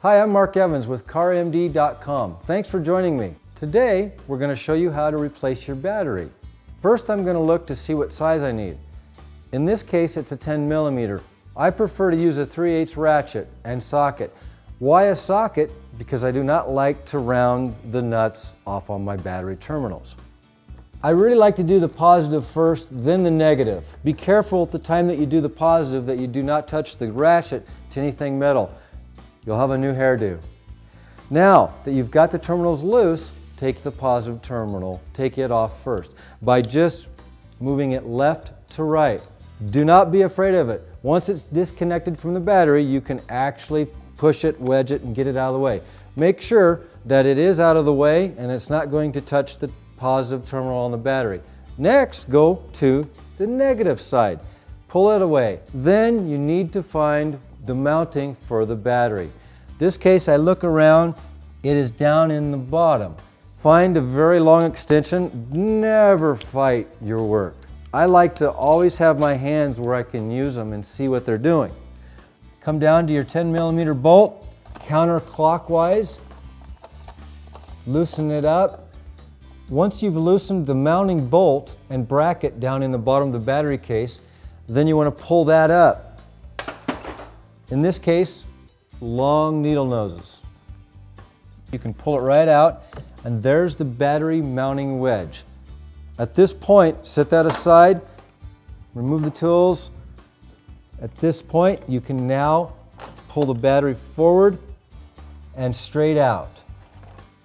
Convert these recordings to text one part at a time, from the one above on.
Hi, I'm Mark Evans with CarMD.com. Thanks for joining me. Today, we're going to show you how to replace your battery. First, I'm going to look to see what size I need. In this case, it's a 10 millimeter. I prefer to use a 3/8 ratchet and socket. Why a socket? Because I do not like to round the nuts off on my battery terminals. I really like to do the positive first, then the negative. Be careful at the time that you do the positive that you do not touch the ratchet to anything metal. You'll have a new hairdo. Now that you've got the terminals loose, take the positive terminal, take it off first by just moving it left to right. Do not be afraid of it. Once it's disconnected from the battery, you can actually push it, wedge it, and get it out of the way. Make sure that it is out of the way and it's not going to touch the positive terminal on the battery. Next, go to the negative side. Pull it away. Then you need to find the mounting for the battery. In this case, I look around, it is down in the bottom. Find a very long extension. Never fight your work. I like to always have my hands where I can use them and see what they're doing. Come down to your 10 millimeter bolt, counterclockwise, loosen it up. Once you've loosened the mounting bolt and bracket down in the bottom of the battery case, then you want to pull that up. In this case, long needle noses. You can pull it right out, and there's the battery mounting wedge. At this point, set that aside, remove the tools. At this point, you can now pull the battery forward and straight out.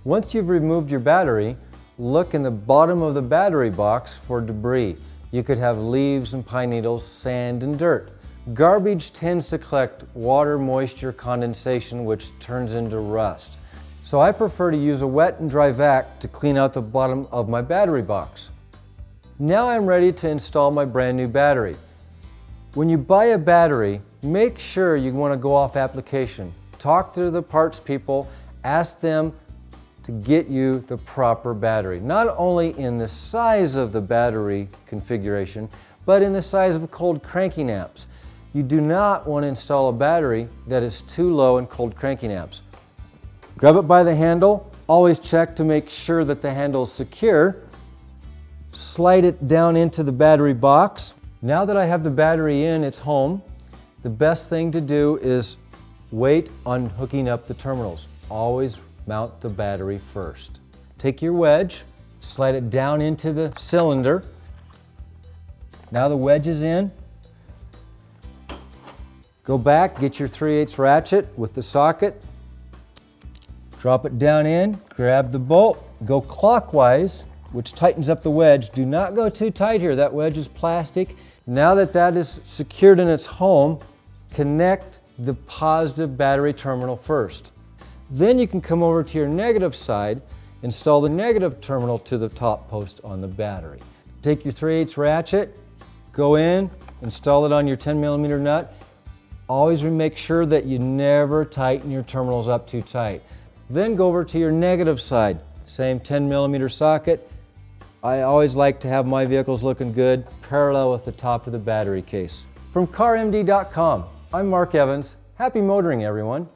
Once you've removed your battery, look in the bottom of the battery box for debris. You could have leaves and pine needles, sand and dirt. Garbage tends to collect water, moisture, condensation, which turns into rust. So I prefer to use a wet and dry vac to clean out the bottom of my battery box. Now I'm ready to install my brand new battery. When you buy a battery, make sure you want to go off application. Talk to the parts people, ask them to get you the proper battery. Not only in the size of the battery configuration, but in the size of cold cranking amps. You do not want to install a battery that is too low in cold cranking amps. Grab it by the handle. Always check to make sure that the handle is secure. Slide it down into the battery box. Now that I have the battery in its home, the best thing to do is wait on hooking up the terminals. Always mount the battery first. Take your wedge, slide it down into the cylinder. Now the wedge is in. Go back, get your 3/8 ratchet with the socket. Drop it down in, grab the bolt, go clockwise, which tightens up the wedge. Do not go too tight here, that wedge is plastic. Now that that is secured in its home, connect the positive battery terminal first. Then you can come over to your negative side, install the negative terminal to the top post on the battery. Take your 3/8 ratchet, go in, install it on your 10 millimeter nut. Always make sure that you never tighten your terminals up too tight. Then go over to your negative side, same 10 millimeter socket. I always like to have my vehicles looking good, parallel with the top of the battery case. From CarMD.com, I'm Mark Evans. Happy motoring, everyone.